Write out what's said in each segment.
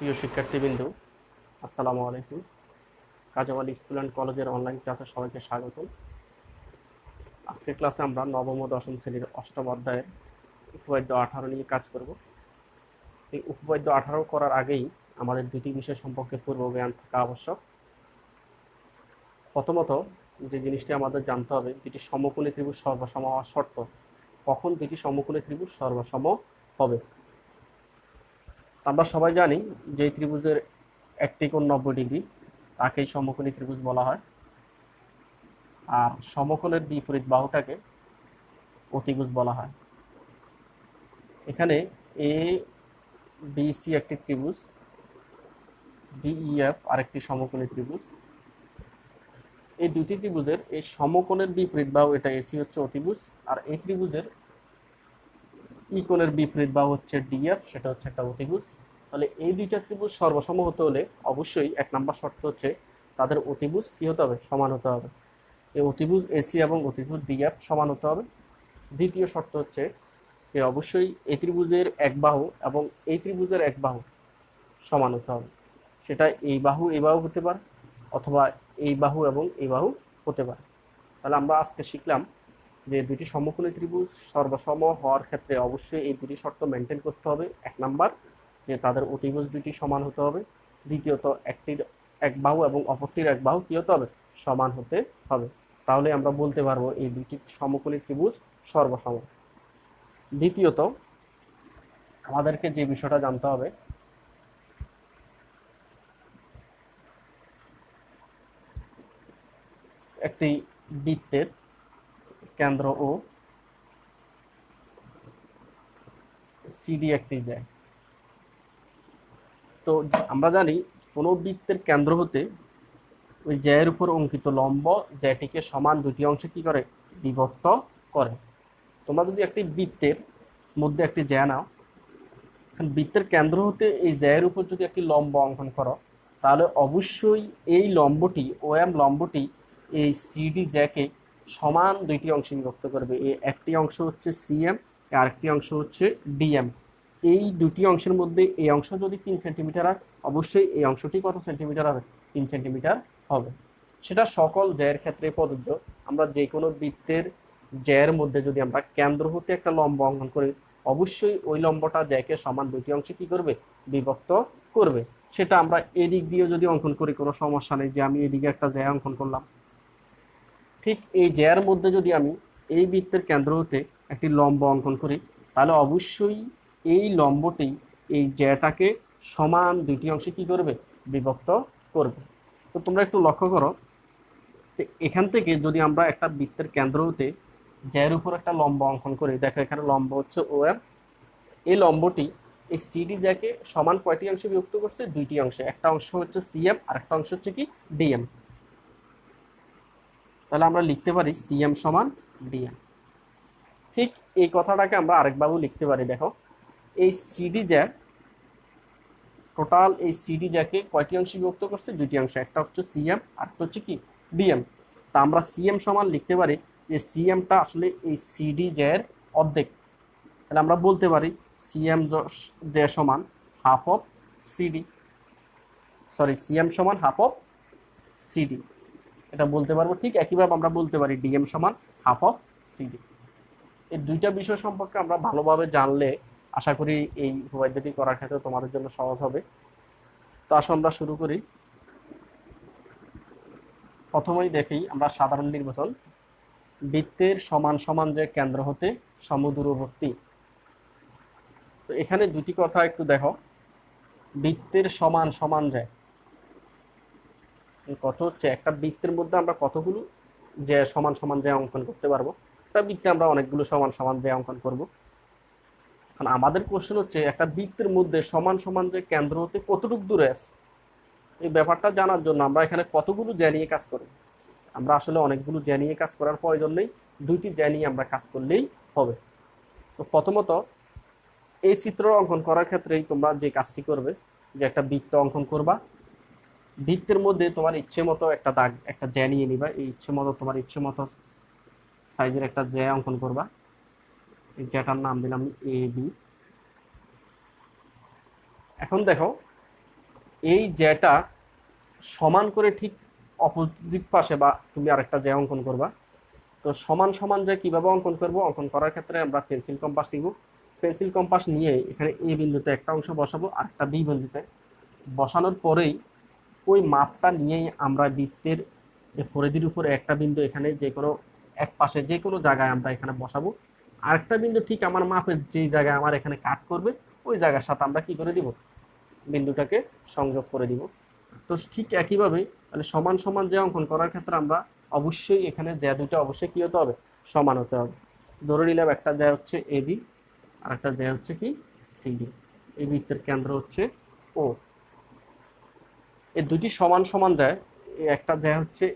প্রিয় শিক্ষার্থীবৃন্দ, আসসালামু আলাইকুম। কাজওয়ালি স্কুল অ্যান্ড কলেজের অনলাইন ক্লাসে সবাইকে স্বাগত। আজকের ক্লাসে আমরা নবম ও দশম শ্রেণীর অষ্টম অধ্যায়ের উপপাদ্য 18 নিয়ে কাজ করব। এই উপপাদ্য 18 করার আগেই আমাদের দুটি বিষয় সম্পর্কে পূর্ব জ্ঞান থাকা আবশ্যক। প্রথমত যে জিনিসটি আমাদের জানতে হবে, দুটি সমকোণী ত্রিভুজ সর্বসম হওয়ার শর্ত। কখন দুটি সমকোণী ত্রিভুজ সর্বসম হবে? আমরা সবাই জানি যে ত্রিভুজের একটি কোণ 90 ডিগ্রি, তাকেই সমকোণী ত্রিভুজ বলা হয়। আর সমকোণের বিপরীত বাহুটাকে অতিভুজ বলা হয়। এখানে এ বি সি একটি ত্রিভুজ, বিইএফ আরেকটি সমকোণী ত্রিভুজ। এই দুটি ত্রিভুজের এই সমকোণের বিপরীত বাহু, এটা এসি হচ্ছে অতিভুজ, আর এই ত্রিভুজের ই কোণের বিপরীত বাহু হচ্ছে ডিএফ, সেটা হচ্ছে একটা অতিভুজ। তাহলে এই দুইটা ত্রিভুজ সর্বসম হতে হলে অবশ্যই এক নম্বর শর্ত হচ্ছে তাদের অতিভুজ কি হতে হবে? সমান হতে হবে। এই অতিভুজ এসি এবং অতিভুজ ডিএফ সমান হতে হবে। দ্বিতীয় শর্ত হচ্ছে যে অবশ্যই এই ত্রিভুজের এক বাহু এবং এই ত্রিভুজের এক বাহু সমান হতে হবে। সেটা এই বাহু হতে পারে, অথবা এই বাহু এবং এই বাহু হতে পারে। তাহলে আমরা আজকে শিখলাম যে দুটি সমকোণী ত্রিভুজ সর্বসম হওয়ার ক্ষেত্রে অবশ্যই এই দুটি শর্ত মেনটেন করতে হবে। এক নাম্বার, যে তাদের অতিভুজ দুটি সমান হতে হবে। দ্বিতীয়ত, একটির এক বাহু এবং অপরটির এক বাহু কী হতে হবে? সমান হতে হবে। তাহলে আমরা বলতে পারবো এই দুটি সমকোণী ত্রিভুজ সর্বসম। দ্বিতীয়ত, আমাদেরকে যে বিষয়টা জানতে হবে, একটি বৃত্তের কেন্দ্র ও সিডি একটি জ্যা। তো আমরা জানি কোনো বৃত্তের কেন্দ্র হতে ওই জ্যায়ের উপর অঙ্কিত লম্ব জ্যাটিকে সমান দুটি অংশে কি করে? বিভক্ত করে। তোমরা যদি একটি বৃত্তের মধ্যে একটি জ্যা নাও, বৃত্তের কেন্দ্র হতে এই জ্যায়ের উপর যদি একটি লম্ব অঙ্কন করো, তাহলে অবশ্যই এই লম্বটি, ওএম লম্বটি এই সিডি জ্যাকে সমান দুইটি অংশে বিভক্ত করবে। এই একটি অংশ হচ্ছে সিএম, আরেকটি অংশ হচ্ছে ডিএম। এই দুটি অংশের মধ্যে এই অংশ যদি 3 সেন্টিমিটার হয়, অবশ্যই এই অংশটি কত সেন্টিমিটার হবে? 3 সেন্টিমিটার হবে। সেটা সকল জ্যায়ের ক্ষেত্রে প্রযোজ্য। আমরা যে কোনো বৃত্তের জ্যায়ের মধ্যে যদি আমরা কেন্দ্র হতে একটা লম্ব অঙ্কন করি, অবশ্যই ওই লম্বটা জ্যাকে সমান দুটি অংশে কি করবে? বিভক্ত করবে। সেটা আমরা এদিক দিয়ে যদি অঙ্কন করি কোনো সমস্যা নেই, যে আমি এদিকে একটা জ্যা অঙ্কন করলাম। ঠিক এই জ্যার মধ্যে যদি আমি এই বৃত্তের কেন্দ্র হতে একটি লম্ব অঙ্কন করি, তাহলে অবশ্যই এই লম্বটি এই জ্যাটাকে সমান দুটি অংশে কি করবে? বিভক্ত করবে। তো তোমরা একটু লক্ষ্য করো, এখান থেকে যদি আমরা একটা বৃত্তের কেন্দ্র হতে জ্যার উপর একটা লম্ব অঙ্কন করি, দেখো এখানে লম্ব হচ্ছে ও এম। এই লম্বটি এই সিডি জ্যাকে সমান কয়টি অংশে বিভক্ত করছে? দুইটি অংশে। একটা অংশ হচ্ছে সিএম আর একটা অংশ হচ্ছে কি? ডিএম। তাহলে আমরা লিখতে পারি সিএম সমান ডিএম। ঠিক এই কথাটাকে আমরা আরেকভাবেও লিখতে পারি। দেখো, এই সিডি জ্যা, টোটাল এই সিডি জ্যাকে কয়টি অংশে বিভক্ত করছে? দুইটি অংশ। একটা হচ্ছে সিএম আর একটা হচ্ছে কি? ডিএম। তা আমরা সিএম সমান লিখতে পারি যে সিএমটা আসলে এই সিডি জ্যার অর্ধেক। তাহলে আমরা বলতে পারি সিএম জ্যা সমান half of CD, sorry CM সমান হাফ অফ সিডি, এটা বলতে পারবো। ঠিক একইভাবে আমরা বলতে পারি ডিএম সমান হাফ অফ সিডি। এই দুইটা বিষয় সম্পর্কে আমরা ভালোভাবে জানলে আশা করি এই উপপাদ্যটি করার ক্ষেত্রে তোমাদের জন্য সহজ হবে। তো আসো আমরা শুরু করি। প্রথমেই দেখি আমরা সাধারণ নির্বাচন। বৃত্তের সমান সমান যে কেন্দ্র হতে সমদূরবর্তী। তো এখানে দুটি কথা একটু দেখো, বৃত্তের সমান সমান যে কত হচ্ছে, একটা বৃত্তের মধ্যে আমরা কতগুলো যে সমান সমান যে অঙ্কন করতে পারবো। একটা বৃত্তে আমরা অনেকগুলো সমান সমান যে অঙ্কন করব। এখন আমাদের কোশ্চেন হচ্ছে একটা বৃত্তের মধ্যে সমান সমান যে কেন্দ্র হতে কতটুকু দূরে আছে। এই ব্যাপারটা জানার জন্য আমরা এখানে কতগুলো জ্যা নিয়ে কাজ করি। আমরা আসলে অনেকগুলো জ্যা নিয়ে কাজ করার প্রয়োজন নেই, দুইটি জ্যা নিয়ে আমরা কাজ করলেই হবে। তো প্রথমত এই চিত্র অঙ্কন করার ক্ষেত্রেই তোমরা যে কাজটি করবে, যে একটা বৃত্ত অঙ্কন করবা। বৃত্তের মধ্যে তোমার ইচ্ছে মতো একটা দাগ, একটা জ্যা নিয়ে নিবা। এই ইচ্ছে মতো, তোমার ইচ্ছে মতো সাইজের একটা জ্যা অঙ্কন করবা। এই জ্যাটার নাম দিলাম এ বি। এখন দেখো, এই জ্যাটা সমান করে ঠিক অপোজিট পাশে বা তুমি আরেকটা জ্যা অঙ্কন করবা। তো সমান সমান জ্যা কিভাবে অঙ্কন করব, অঙ্কন করার ক্ষেত্রে আমরা পেন্সিল কম্পাস নিব। পেন্সিল কম্পাস নিয়ে এখানে এ বিন্দুতে একটা অংশ বসাবো, আর একটা বি বিন্দুতে বসানোর পরেই ওই মাপটা নিয়েই আমরা বৃত্তের পরিধির উপরে একটা বিন্দু এখানে যে কোনো এক পাশে যে কোনো জায়গায় আমরা এখানে বসাবো। আরেকটা বিন্দু ঠিক আমার মাপের যেই জায়গায় আমার এখানে কাট করবে ওই জায়গার সাথে আমরা কি করে দিব, বিন্দুটাকে সংযোগ করে দিব। তো ঠিক একইভাবে তাহলে সমান সমান যে অঙ্কন করার ক্ষেত্রে আমরা অবশ্যই এখানে জ্যা দুটো অবশ্যই কি হতে হবে, সমান হতে হবে। ধরে নিলাম একটা জ্যা হচ্ছে এবি আর একটা জ্যা হচ্ছে কি সিডি। এই বৃত্তের কেন্দ্র হচ্ছে ও। এই দুটি সমান সমান যায়, এই একটা জ্যা হচ্ছে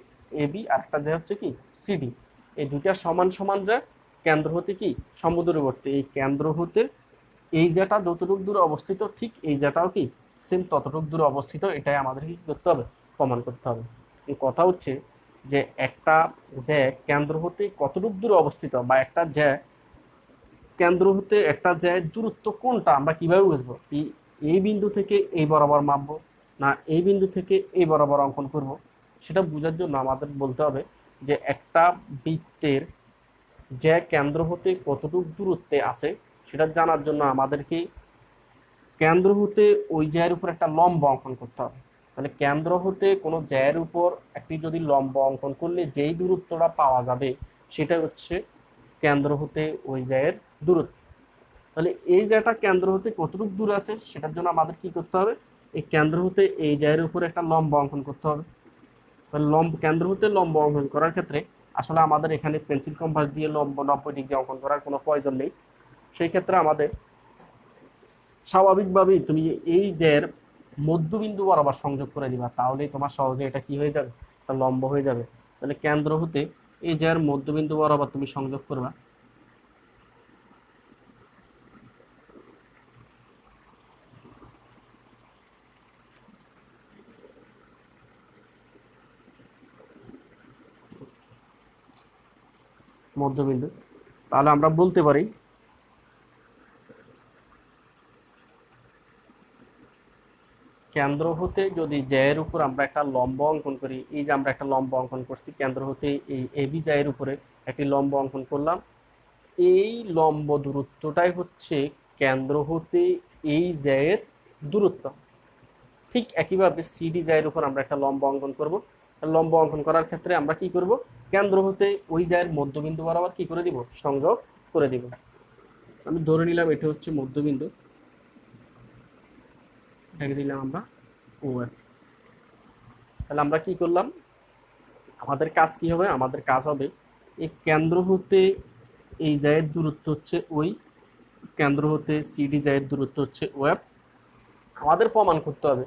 এবি আর একটা জ্যা হচ্ছে কি সিডি। এই দুইটা সমান সমান যায় কেন্দ্র হতে কি সমদূরবর্তী। এই কেন্দ্র হতে এই জ্যাটা যতটুকু দূরে অবস্থিত ঠিক এই জ্যাটাও কি সেম ততটুকু দূরে অবস্থিত। এটাই আমাদের কি করতে হবে, প্রমাণ করতে হবে। এই কথা হচ্ছে যে একটা জ্যা কেন্দ্র হতে কতটুকু দূরে অবস্থিত, বা একটা জ্যা কেন্দ্র হতে একটা জ্যার দূরত্ব কোনটা আমরা কিভাবে বুঝবো, কি এই বিন্দু থেকে এই বরাবর মাপবো না এই বিন্দু থেকে এই বরাবর অঙ্কন করব, সেটা বোঝার জন্য আমাদের বলতে হবে যে একটা বৃত্তের জ্যা কেন্দ্র হতে কতটুকু দূরত্বে আছে সেটা জানার জন্য আমাদেরকে কেন্দ্র হতে ওই জ্যার উপর একটা লম্ব অঙ্কন করতে হবে। তাহলে কেন্দ্র হতে কোনো জ্যার উপর একটি যদি লম্ব অঙ্কন করলে যেই দূরত্বটা পাওয়া যাবে সেটা হচ্ছে কেন্দ্র হতে ওই জ্যায়ের দূরত্ব। তাহলে এই জ্যাটা কেন্দ্র হতে কতটুকু দূর আছে সেটার জন্য আমাদের কি করতে হবে, এই কেন্দ্র হতে এই জ্যায়ের উপর একটা লম্ব অঙ্কন করতে হবে। তাহলে কেন্দ্র হতে লম্ব অঙ্কন করার ক্ষেত্রে আসলে আমাদের এখানে পেন্সিল কম্পাস দিয়ে লম্ব 90 ডিগ্রি অঙ্কন করার কোনো প্রয়োজন নেই। সেই ক্ষেত্রে আমাদের স্বাভাবিকভাবেই তুমি এই জ্যার মধ্যবিন্দু বরাবর সংযোগ করে দিবা, তাহলেই তোমার সহজে এটা কি হয়ে যাবে, একটা লম্ব হয়ে যাবে। তাহলে কেন্দ্র হতে এই জ্যার মধ্যবিন্দু বরাবর তুমি সংযোগ করবা। মধ্যবিন্দু, তাহলে আমরা বলতে পারি কেন্দ্র হতে যদি জ্যায়ের উপর আমরা একটা লম্ব অঙ্কন করি, এই যে আমরা একটা লম্ব অঙ্কন করছি কেন্দ্র হতে এই এবি জ্যায়ের উপরে একটি লম্ব অঙ্কন করলাম, এই লম্ব দূরত্বটাই হচ্ছে কেন্দ্র হতে এই জ্যায়ের দূরত্ব। ঠিক একইভাবে সিডি জ্যায়ের উপর আমরা একটা লম্ব অঙ্কন করব। লম্ব অঙ্কন করার ক্ষেত্রে আমরা কি করব, কেন্দ্র হতে ওই জ্যায়ের মধ্যবিন্দু বরাবর কি করে দিব, সংযোগ করে দিব। আমি ধরে নিলাম এটা হচ্ছে মধ্যবিন্দু, এটাকে দিলাম আমরা ও। তাহলে আমরা কি করলাম, আমাদের কাজ কি হবে, আমাদের কাজ হবে এই কেন্দ্র হতে এই জায়ের দূরত্ব হচ্ছে ওই, কেন্দ্র হতে সিডি জায়ের দূরত্ব হচ্ছে ওয়েব। আমাদের প্রমাণ করতে হবে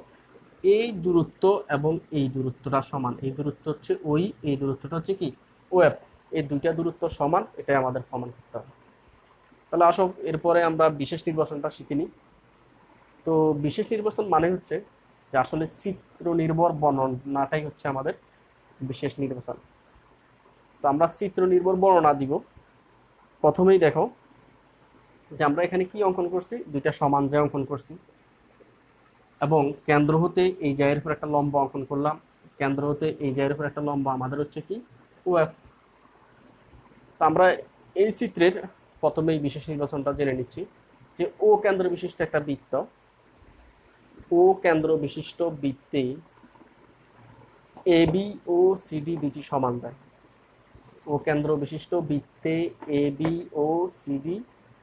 এই দূরত্ব এবং এই দূরত্বটা সমান, এই দূরত্ব হচ্ছে ওই, এই দূরত্বটা হচ্ছে কি ওয়েব, এই দুইটা দূরত্ব সমান, এটাই আমাদের প্রমাণ করতে হবে। তাহলে আসো এরপরে আমরা বিশেষ নির্বাচনটা শিখে নিই। তো বিশেষ নির্বাচন মানে হচ্ছে যে আসলে চিত্র নির্ভর বর্ণনাটাই হচ্ছে আমাদের বিশেষ নির্বাচন। তো আমরা চিত্র নির্ভর বর্ণনা দিব। প্রথমেই দেখো যে আমরা এখানে কি অঙ্কন করছি, দুইটা সমান জ্যা অঙ্কন করছি এবং কেন্দ্র হতে এই জ্যায়ের উপর একটা লম্ব অঙ্কন করলাম। কেন্দ্র হতে এই জ্যায়ের উপর একটা লম্ব আমাদের হচ্ছে কি ওএফ। তো আমরা এই চিত্রের প্রথমেই বিশেষ নির্বাচনটা জেনে নিচ্ছি যে ও কেন্দ্র বিশিষ্ট একটা বৃত্ত, ও কেন্দ্র বিশিষ্ট বৃত্তে এবি ও সিডি দুটি সমান যায়। ও কেন্দ্র বিশিষ্ট বৃত্তে এবি ও সিডি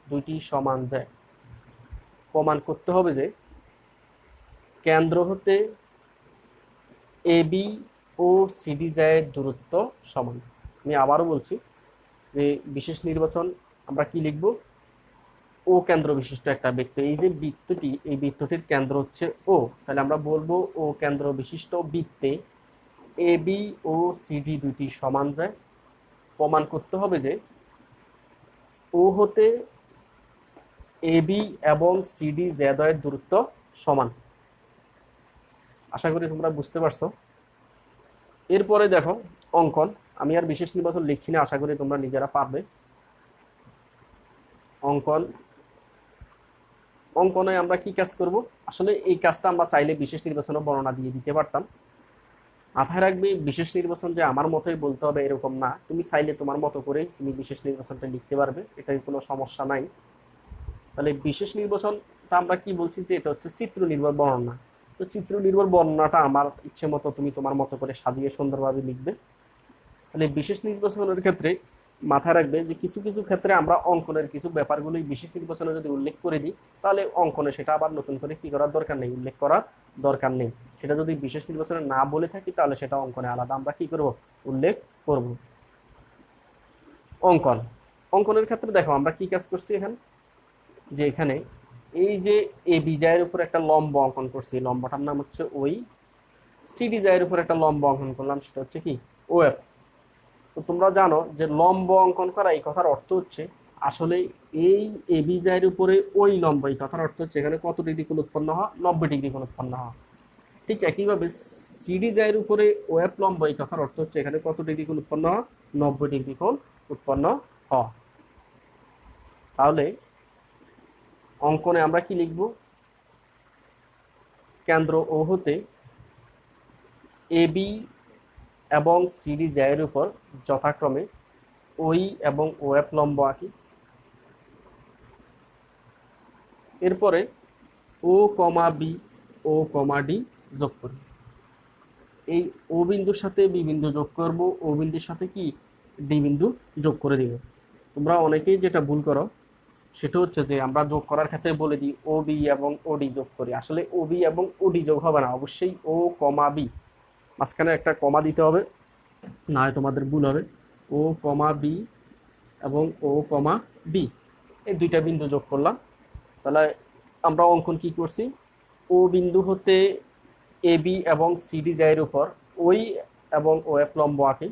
দুইটি সমান যায়। প্রমাণ করতে হবে যে কেন্দ্র হতে এবি ও সিডি জায়ের দূরত্ব সমান। আমি আবারও বলছি যে বিশেষ নির্বাচন আমরা কি লিখব, ও কেন্দ্র বিশিষ্ট একটা বৃত্ত, এই যে বৃত্তটি এই বৃত্তটির কেন্দ্র হচ্ছে ও, তাহলে আমরা বলবো ও কেন্দ্র বিশিষ্ট বৃত্তে এবি ও সিডি দুইটি সমান যায়। প্রমাণ করতে হবে যে ও হতে এবি এবং সিডি জ্যাদ্বয়ের দূরত্ব সমান। আশা করি তোমরা বুঝতে পারছো। এরপরে দেখো অঙ্কন, আমি আর বিশেষ নির্বাচন লিখছি না, আশা করি তোমরা নিজেরা পারবে। অঙ্কন অঙ্কনে আমরা কি কাজ করব? আসলে এই কাজটা আমরা চাইলে বিশেষ নির্বাচনে বর্ণনা দিয়ে দিতে পারতাম। মাথায় রাখবে, বিশেষ নির্বাচন যে আমার মতোই বলতে হবে এরকম না, তুমি চাইলে তোমার মতো করে তুমি বিশেষ নির্বাচনটা লিখতে পারবে, এটাই কোনো সমস্যা নাই। তাহলে বিশেষ নির্বাচনটা আমরা কি বলছি যে এটা হচ্ছে চিত্র নির্ভর বর্ণনা। তো চিত্র নির্ভর বর্ণনাটা আমার ইচ্ছে মতো তুমি তোমার মতো করে সাজিয়ে সুন্দরভাবে লিখবে। তাহলে বিশেষ নির্বাচনের ক্ষেত্রে মাথায় রাখবে যে কিছু কিছু ক্ষেত্রে আমরা অঙ্কনের কিছু ব্যাপারগুলোই বিশেষ নির্বাচনে যদি উল্লেখ করে দিই, তাহলে অঙ্কনে সেটা আবার নতুন করে কি করার দরকার নেই, উল্লেখ করার দরকার নেই। সেটা যদি বিশেষ নির্বাচনে না বলে থাকি তাহলে সেটা অঙ্কনে আলাদা আমরা কি করব, উল্লেখ করব। অঙ্কন, অঙ্কনের ক্ষেত্রে দেখো আমরা কি কাজ করছি এখানে, যে এখানে এই যে এ বি জায়ের উপর একটা লম্ব অঙ্কন করছি, লম্বটার নাম হচ্ছে ওই। সিডি জায়ের উপর একটা লম্ব অঙ্কন করলাম, সেটা হচ্ছে কি ওএফ। তো তোমরা জানো যে লম্ব অঙ্কন করা এই কথার অর্থ হচ্ছে আসলে এই এবি জায়ের উপরে ওই লম্ব, এই কথার অর্থ হচ্ছে এখানে কত ডিগ্রি কোণ উৎপন্ন হয়, 90 ডিগ্রি কোণ উৎপন্ন হয়। ঠিক একইভাবে সিডি জায়ের উপরে ওএফ লম্ব, এই কথার অর্থ হচ্ছে এখানে কত ডিগ্রি কোণ উৎপন্ন হয়, 90 ডিগ্রি কোণ উৎপন্ন হয়। তাহলে অঙ্কনে আমরা কি লিখব, কেন্দ্র ও হতে এবি এবং সিডি জায়ের উপর যথাক্রমে ওই এবং ওএফ লম্ব আঁকি। এরপরে ও কমা বি, ও কমা ডি যোগ করি। এই ও বিন্দুর সাথে বি বিন্দু যোগ করব, ও বিন্দুর সাথে কি ডি বিন্দু যোগ করে দিব। তোমরা অনেকেই যেটা ভুল করো সেটা হচ্ছে যে আমরা যোগ করার ক্ষেত্রে বলে দিই ও বি এবং ও ডি যোগ করি। আসলে ও বি এবং ও ডি যোগ হবে না, অবশ্যই ও কমা বি, মাঝখানে একটা কমা দিতে হবে, না হয় তোমাদের ভুল হবে। ও কমা বি এবং ও কমা ডি, এই দুইটা বিন্দু যোগ করলাম। তাহলে আমরা অঙ্কন কি করছি, ও বিন্দু হতে এ বি এবং সিডি জায়ের উপর ওই এবং ও এফ লম্ব আঁকি,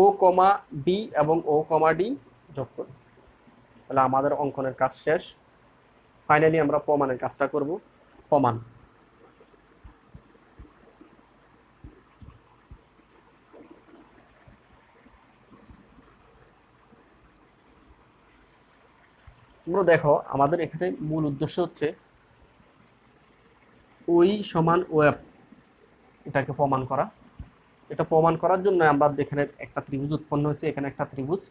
ও কমা বি এবং ও কমা ডি যোগ করি। তাহলে আমাদের অঙ্কনের কাজ শেষ। ফাইনালি আমরা প্রমাণের কাজটা করব। প্রমাণ, তোমরা দেখো আমাদের এখানে মূল উদ্দেশ্য হচ্ছে ওই সমান ও এফ, এটাকে প্রমাণ করা। এটা প্রমাণ করার জন্য আমরা এখানে একটা ত্রিভুজ উৎপন্ন হয়েছে, এখানে একটা ত্রিভুজ,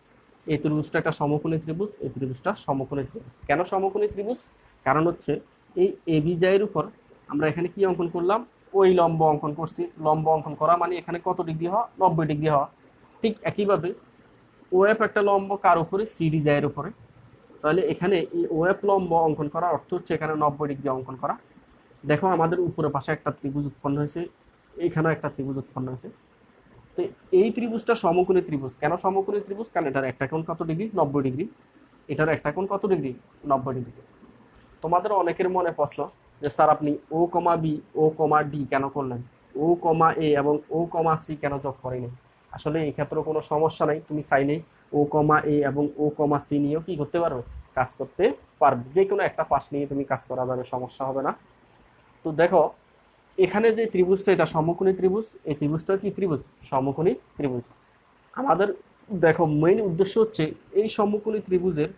এই ত্রিভুজটা একটা সমকোণী ত্রিভুজ, এই ত্রিভুজটা সমকোণী ত্রিভুজ। কেন সমকোণী ত্রিভুজ? কারণ হচ্ছে এই এবি জায়ের উপর আমরা এখানে কি অঙ্কন করলাম, ওই লম্ব অঙ্কন করছি। লম্ব অঙ্কন করা মানে এখানে কত ডিগ্রি হওয়া, 90 ডিগ্রি হওয়া। ঠিক একইভাবে ওএফ একটা লম্ব কার উপরে, সিডি জায়ের উপরে। তাহলে এখানে এই ওএফ লম্ব অঙ্কন করার অর্থ হচ্ছে এখানে 90 ডিগ্রি অঙ্কন করা। দেখো আমাদের উপরে পাশে একটা ত্রিভুজ উৎপন্ন হয়েছে, এইখানেও একটা ত্রিভুজ উৎপন্ন হয়েছে। তো এই ত্রিভুজটা সমকোণী ত্রিভুজ। কেন সমকোণী ত্রিভুজ? কারণ এটার একটা কোণ কত ডিগ্রি, 90 ডিগ্রি। এটার একটা কোণ কত ডিগ্রি, 90 ডিগ্রি। তোমাদের অনেকের মনে প্রশ্ন যে স্যার আপনি ও কমা বি, ও কমা ডি কেন করলেন, ও কমা এ এবং ও কমা সি কেন যোগ করেনি? আসলে এই ক্ষেত্রে কোনো সমস্যা নাই, তুমি চাইলেই ও কমা এ এবং ও কমা সি নিয়েও কি করতে পারবে, কাজ করতে পারবে। যে কোনো একটা পাশ নিয়ে তুমি কাজ করা যাবে, সমস্যা হবে না। তো দেখো এখানে যে ত্রিভুজটা, এটা সমকোণী ত্রিভুজ, এই ত্রিভুজটা কি ত্রিভুজ, সমকোণী ত্রিভুজ। আমাদের দেখো মেইন উদ্দেশ্য হচ্ছে এই সমকোণী ত্রিভুজের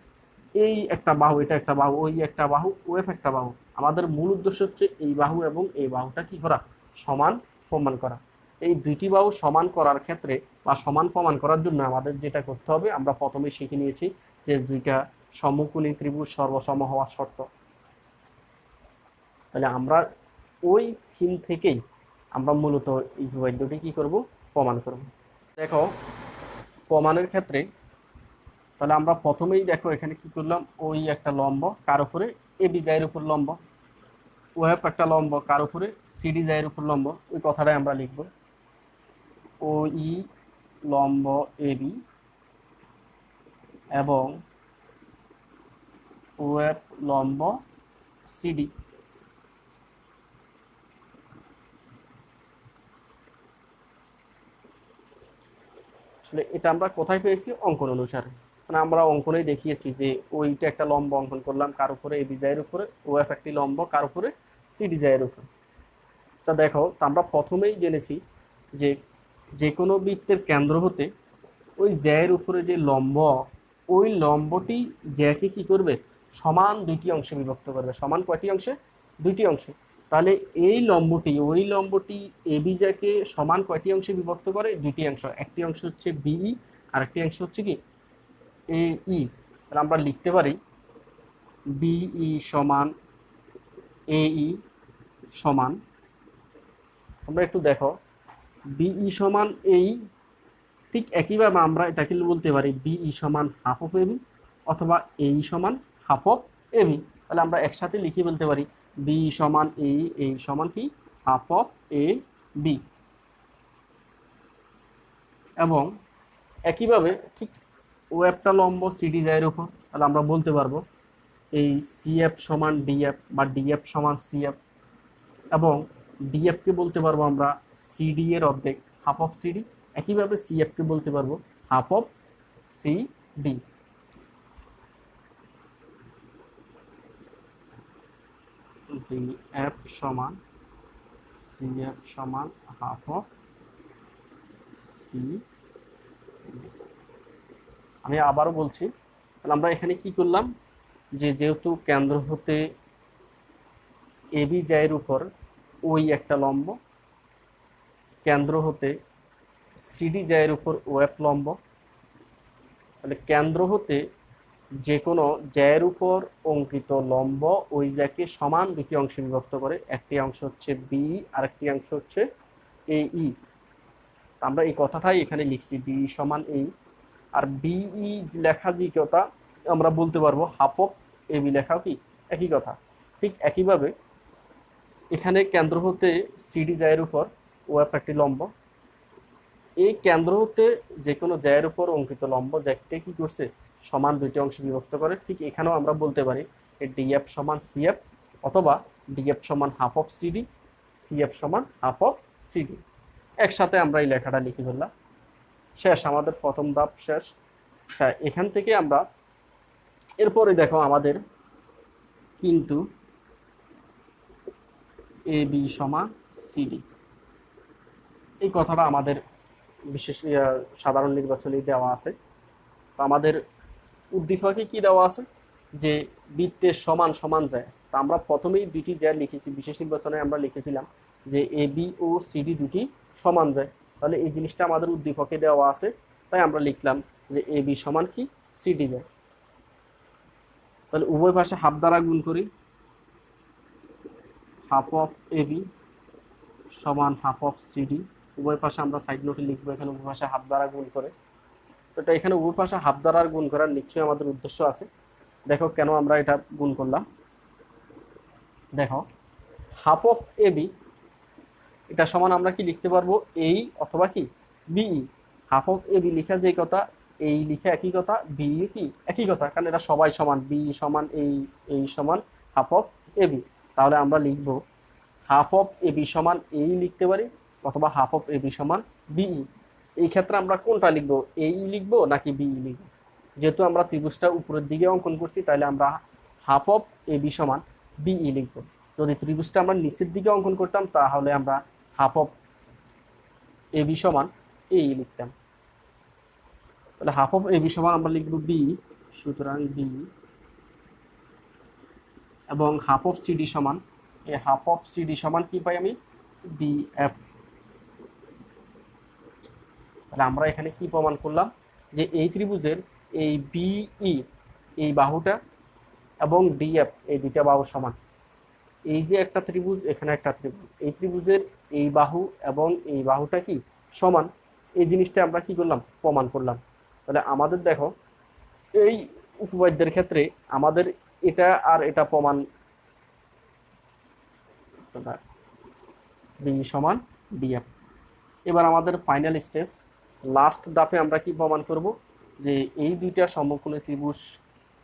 এই একটা বাহু, এটা একটা বাহু, ওই একটা বাহু, ওএফ একটা বাহু। আমাদের মূল উদ্দেশ্য হচ্ছে এই বাহু এবং এই বাহুটা কি করা, সমান প্রমাণ করা। এই দুইটি বাহু সমান করার ক্ষেত্রে বা সমান প্রমাণ করার জন্য আমাদের যেটা করতে হবে, আমরা প্রথমে শিখে নিয়েছি যে দুইটা সমকোণী ত্রিভুজ সর্বসম হওয়ার শর্ত। তাহলে আমরা ওই থিম থেকেই আমরা মূলত এই উপপাদ্যটি কি করব, প্রমাণ করব। দেখো প্রমাণের ক্ষেত্রে তাহলে আমরা প্রথমেই দেখো এখানে কি করলাম, ওই একটা লম্ব কার উপরে, এ বি জায়ের উপর লম্ব, ওএফ একটা লম্ব কার উপরে, সিডি জায়ের উপর লম্ব। ওই কথাটাই আমরা লিখব, ও ই লম্ব এ বি এবং ওএফ লম্ব সিডি। আসলে এটা আমরা কোথায় পেয়েছি, অঙ্কন অনুসারে। মানে আমরা অঙ্কনেই দেখিয়েছি যে ওইটা একটা লম্ব অঙ্কন করলাম কার উপরে, এ বি জায়ের উপরে, ওএফ একটি লম্ব কার উপরে, সিডি জায়ের উপরে। আচ্ছা দেখো, তা আমরা প্রথমেই জেনেছি যে যে কোনো বৃত্তের কেন্দ্র হতে ওই জ্যায়ের উপরে যে লম্ব, ওই লম্বটি জ্যাকে কি করবে, সমান দুইটি অংশে বিভক্ত করবে। সমান কয়টি অংশে? দুইটি অংশে। তাহলে এই লম্বটি, ওই লম্বটি এবি যাকে সমান কয়টি অংশে বিভক্ত করে? দুইটি অংশ। একটি অংশ হচ্ছে বিই, আর একটি অংশ হচ্ছে কি এই। তাহলে আমরা লিখতে পারি বিই সমান এই সমান, তোমরা একটু দেখো, বিই সমান এই, ঠিক একইভাবে আমরা এটাকে বলতে পারি বিই সমান হাফ অফ এবি, অথবা এই সমান হাফ অফ এবি। তাহলে আমরা একসাথে লিখে বলতে পারি বি সমান এই সমান কি হাফ অফ এ বি। এবং একইভাবে ঠিক ও একটা লম্ব সিডি যায় এর উপর, তাহলে আমরা বলতে পারবো এই সিএফ সমান ডিএফ, বা ডিএফ সমান সিএফ, এবং ডিএফকে বলতে পারবো আমরা সিডি এর অর্ধেক, হাফ অফ সিডি। একইভাবে সিএফকে বলতে পারবো হাফ অফ সিডি। ডিএফ সমান সিএফ সমান হাফ অফ সি। আমি আবারও বলছি, তাহলে আমরা এখানে কি করলাম, যে যেহেতু কেন্দ্র হতে এবি জায়ের উপর ওই একটা লম্ব, কেন্দ্র হতে সিডি জায়ের উপর ও এক লম্ব, তাহলে কেন্দ্র হতে যে কোনো জ্যায়ের উপর অঙ্কিত লম্ব ওই জ্যাকে সমান দুটি অংশে বিভক্ত করে। একটি অংশ হচ্ছে বি, আর একটি অংশ হচ্ছে এই। আমরা এই কথাটাই এখানে লিখছি, বি সমান এই। আর বিই লেখা যে কথা আমরা বলতে পারবো হাফ অফ এবি লেখাও কি একই কথা। ঠিক একইভাবে এখানে কেন্দ্র হতে সিডি জ্যায়ের উপর ও একটি লম্ব, এই কেন্দ্র হতে যে কোনো জ্যায়ের উপর অঙ্কিত লম্ব জ্যাকটি কি করছে, সমান দুইটি অংশে বিভক্ত করে। ঠিক এখানেও আমরা বলতে পারি ডিএফ সমান সিএফ, অথবা ডিএফ সমান হাফ অফ সিডি, সিএফ সমান হাফ অফ সিডি। একসাথে আমরা এই লেখাটা লিখে ফেললাম। শেষ, আমাদের প্রথম ধাপ শেষ। আচ্ছা, এখান থেকে আমরা এরপরে দেখো আমাদের কিন্তু এ বি সমান সিডি, এই কথাটা আমাদের বিশেষ সাধারণ নির্বাচনে দেওয়া আছে। তো আমাদের উদ্দীপকে কি দেওয়া আছে, যে বৃত্তের সমান সমান যায়। তা আমরা প্রথমেই দুটি জ্যা লিখেছি, বিশেষ নির্বাচনে আমরা লিখেছিলাম যে এ বি ও সিডি দুটি সমান যায়। তাহলে এই জিনিসটা আমাদের উদ্দীপকে দেওয়া আছে, তাই আমরা লিখলাম যে এ বি সমান কি সিডি যায়। তাহলে উভয় পাশে হাফ দ্বারা গুণ করি, হাফ অফ এ বি সমান হাফ অফ সিডি। উভয় পাশে আমরা সাইড নোটে লিখবো এখানে উভয় পাশে হাফ দ্বারা গুণ করে। তো এটা এখানে উভয় পাশে হাফ দ্বারা গুণ করার নিশ্চয়ই আমাদের উদ্দেশ্য আছে। দেখো কেন আমরা এটা গুণ করলাম। দেখো হাফ অফ এ বি, এটা সমান আমরা কি লিখতে পারবো এই অথবা কি বিই। হাফ অফ এ বি লিখা যে কথা, এই লিখা একই কথা, বিই কি একই কথা, কারণ এটা সবাই সমান। বি সমান এই সমান হাফ অফ এ বি। তাহলে আমরা লিখবো হাফ অফ এ বি সমান এই লিখতে পারি, অথবা হাফ অফ এ বি সমান বিই। এই ক্ষেত্রে আমরা কোনটা লিখবো, এই লিখবো নাকি বিই লিখবো? যেহেতু আমরা ত্রিভুজটা উপরের দিকে অঙ্কন করছি, তাহলে আমরা হাফ অফ এ বি সমান বিই লিখবো। যদি ত্রিভুজটা আমরা নিচের দিকে অঙ্কন করতাম, তাহলে আমরা হাফ অফ এ বি সমান এই লিখতাম। তাহলে হাফ অফ এ বি সমান আমরা লিখবো বি, সুতরাং বি। এবং হাফ অফ সিডি সমান, এই হাফ অফ সিডি সমান কি পাই আমি, ডি এফ। তাহলে আমরা এখানে কি প্রমাণ করলাম, যে এই ত্রিভুজের এই বিই এই বাহুটা এবং ডিএফ এই দুইটা বাহু সমান। এই যে একটা ত্রিভুজ, এখানে একটা ত্রিভুজ, এই ত্রিভুজের এই বাহু এবং এই বাহুটা কি সমান, এই জিনিসটা আমরা কি করলাম, প্রমাণ করলাম। তাহলে আমাদের দেখো এই উপপাদ্যের ক্ষেত্রে আমাদের এটা আর এটা প্রমাণ, বি সমান ডিএফ। এবার আমাদের ফাইনাল স্টেজ, লাস্ট ধাপে আমরা কি প্রমাণ করব, যে এই দুইটা সমকোণী ত্রিভুজ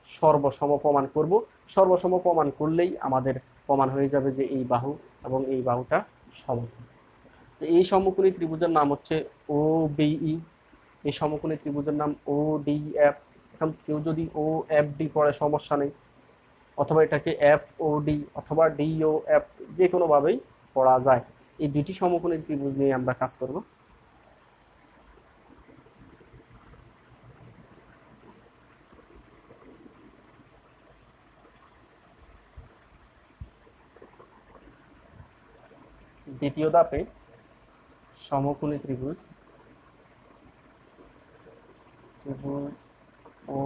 সর্বসম প্রমাণ করব। সর্বসম প্রমাণ করলেই আমাদের প্রমাণ হয়ে যাবে যে এই বাহু এবং এই বাহুটা সমান। তো এই সমকোণী ত্রিভুজের নাম হচ্ছে ও বিই, এই সমকোণী ত্রিভুজের নাম ও ডি এফ। এখন কেউ যদি ও এফ ডি পড়ে সমস্যা নেই, অথবা এটাকে এফ ও ডি অথবা ডি ও এফ যে কোনোভাবেই পড়া যায়। এই দুইটি সমকোণী ত্রিভুজ নিয়ে আমরা কাজ করব। দ্বিতীয় ধাপে সমকোণী ত্রিভুজ ত্রিভুজ ও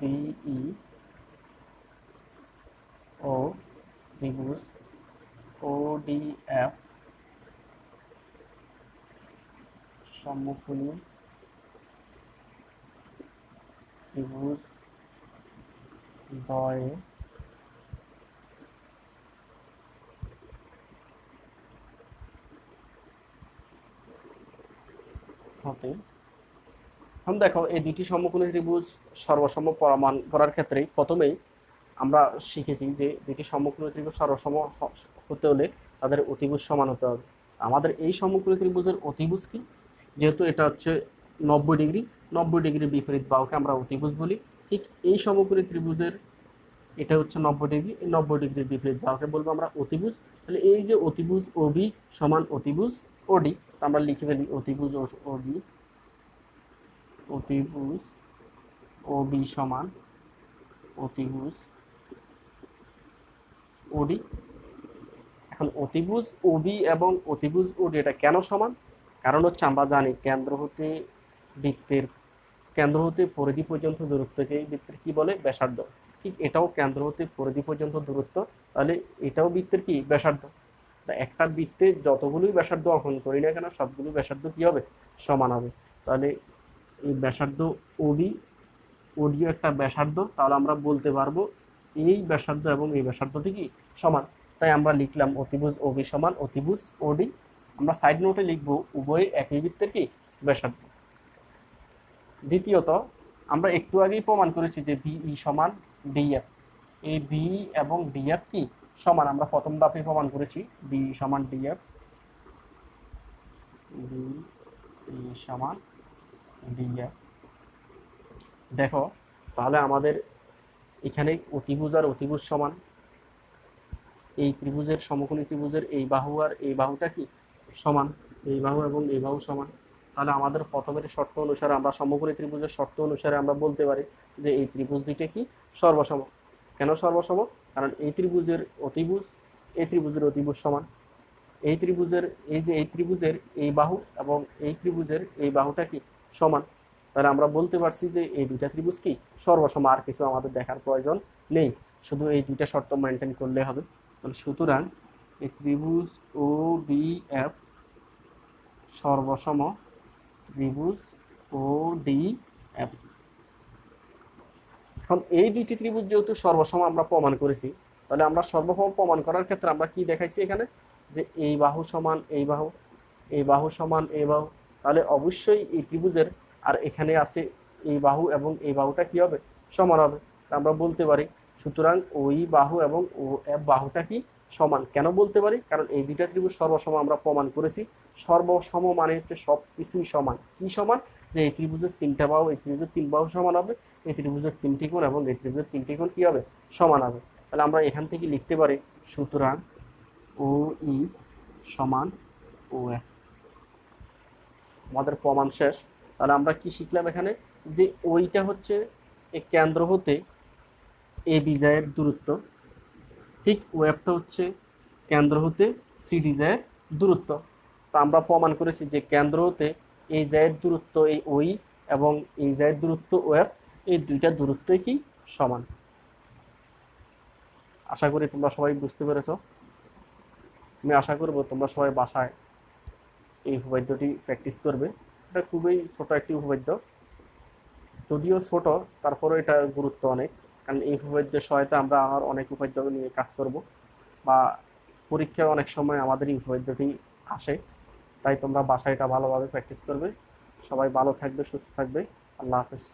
বিই ও ত্রিভুজ ওডিএফ সমকোণী ত্রিভুজ দ্বয়ে হতে। এখন দেখো এই দুটি সমকোণী ত্রিভুজ সর্বসম প্রমাণ করার ক্ষেত্রে প্রথমেই আমরা শিখেছি যে দুটি সমকোণী ত্রিভুজ সর্বসম হতে হলে তাদের অতিভুজ সমান হতে হবে। আমাদের এই সমকোণী ত্রিভুজের অতিভুজ কি, যেহেতু এটা হচ্ছে 90 ডিগ্রি, 90 ডিগ্রির বিপরীত বাহুকে আমরা অতিভুজ বলি। ঠিক এই সমকোণী ত্রিভুজের এটা হচ্ছে 90 ডিগ্রি, এই 90 ডিগ্রির বিপরীত বাহুকে বলবো আমরা অতিভুজ। তাহলে এই যে অতিভুজ ওবি সমান অতিভুজ ওডি, তা আমরা লিখে ফেলি অতিভুজ ওবি, অতিভুজ ওবি সমান অতিভুজ ওডি। এখন অতিভুজ ওবি এবং অতিভুজ ওডি এটা কেন সমান? কারণ হচ্ছে আমরা জানি কেন্দ্র হতে বৃত্তের কেন্দ্র হতে পরিধি পর্যন্ত দূরত্বকে বৃত্তের কি বলে? ব্যাসার্ধ। ঠিক এটাও কেন্দ্র হতে পরিধি পর্যন্ত দূরত্ব, তাহলে এটাও বৃত্তের কি? ব্যাসার্ধ। তা একটা বৃত্তে যতগুলোই ব্যাসার্ধ অঙ্কন করি না কেন সবগুলো ব্যাসার্ধ কি হবে? সমান হবে। তাহলে এই ব্যাসার্ধ ওবি ওডিও একটা ব্যাসার্ধ, তাহলে আমরা বলতে পারবো এই ব্যাসার্ধ এবং এই ব্যাসার্ধটি কি? সমান। তাই আমরা লিখলাম অতিভুজ ওবি সমান অতিভুজ ওডি। আমরা সাইড নোটে লিখবো উভয় একই বৃত্তের কি? ব্যাসার্ধ। দ্বিতীয়ত আমরা একটু আগেই প্রমাণ করেছি যে বিই সমান ডিএফ, এই বিই এবং ডিএফ কি? সমান। আমরা প্রথম ধাপে প্রমাণ করেছি বিই সমান ডিএফ, বিই সমান ডিএফ। দেখো তাহলে আমাদের এখানে অতিভুজ আর অতিভুজ সমান। এই ত্রিভুজের সমকোণী ত্রিভুজের এই বাহু আর এই বাহুটা কি? সমান। এই বাহু এবং এই বাহু সমান। তাহলে আমাদের প্রথমের শর্ত অনুসারে আমরা সমকোণী ত্রিভুজের শর্ত অনুসারে আমরা বলতে পারি যে এই ত্রিভুজ দুইটা কি? সর্বসম। কেন সর্বসম? কারণ এই ত্রিভুজের অতিভুজ এই ত্রিভুজের অতিভুজ সমান। এই ত্রিভুজের এই ত্রিভুজের এই বাহু এবং এই ত্রিভুজের এই বাহুটা কি? সমান। তাহলে আমরা বলতে পারছি যে এই দুইটা ত্রিভুজ কি? সর্বসম। আর কিছু আমাদের দেখার প্রয়োজন নেই, শুধু এই দুইটা শর্ত মেনটেন করলে হবে। তাহলে সুতরাং এই ত্রিভুজ ও বি এফ সর্বসম ত্রিভুজ ও ডি এফ। এখন এই দুইটি ত্রিভুজ যেহেতু সর্বসম আমরা প্রমাণ করেছি, তাহলে আমরা সর্বসম প্রমাণ করার ক্ষেত্রে আমরা কি দেখাইছি এখানে? যে এই বাহু সমান এই বাহু, এই বাহু সমান এই বাহু। তাহলে অবশ্যই এই ত্রিভুজের আর এখানে আছে এই বাহু এবং এই বাহুটা কি হবে? সমান হবে। আমরা বলতে পারি সুতরাং ওই বাহু এবং ও বাহুটা কি? সমান। কেন বলতে পারি? কারণ এই দুইটা ত্রিভুজ সর্বসম আমরা প্রমাণ করেছি। সর্বসম মানে হচ্ছে সব কিছুই সমান। কি সমান? যে এই ত্রিভুজের তিনটা বাহু এই ত্রিভুজের তিন বাহু সমান হবে, এই ত্রিভুজের তিনটি কোণ এবং এই ত্রিভুজের তিনটি কোণ কি হবে? সমান হবে। তাহলে আমরা এখান থেকে লিখতে পারি সুতরাং ও ই সমান ও এফ। আমাদের প্রমাণ শেষ। তাহলে আমরা কি শিখলাম এখানে? যে ওইটা হচ্ছে এই কেন্দ্র হতে এ বিজয়ের দূরত্ব, ঠিক ওয়েবটা হচ্ছে কেন্দ্র হতে সিডি যায় দূরত্ব। তা আমরা প্রমাণ করেছি যে কেন্দ্র হতে এই জায়ের দূরত্ব এই ওই এবং এই জায়ের দূরত্ব ওয়েব, এই দুইটা দূরত্বই কি? সমান। আশা করি তোমরা সবাই বুঝতে পেরেছো। আমি আশা করব তোমরা সবাই বাসায় এই উপপাদ্যটি প্র্যাকটিস করবে। এটা খুবই ছোট একটি উপপাদ্য, যদিও ছোট তারপরেও এটা গুরুত্ব অনেক, কারণ এই উপপাদ্যের সহায়তা আমরা আর অনেক উপপাদ্য নিয়ে কাজ করব বা পরীক্ষায় অনেক সময় আমাদের এই উপপাদ্যটি আসে। তাই তোমরা বাসায় এটা ভালোভাবে প্র্যাকটিস করবে। সবাই ভালো থাকবে, সুস্থ থাকবে। আল্লাহ হাফেজ।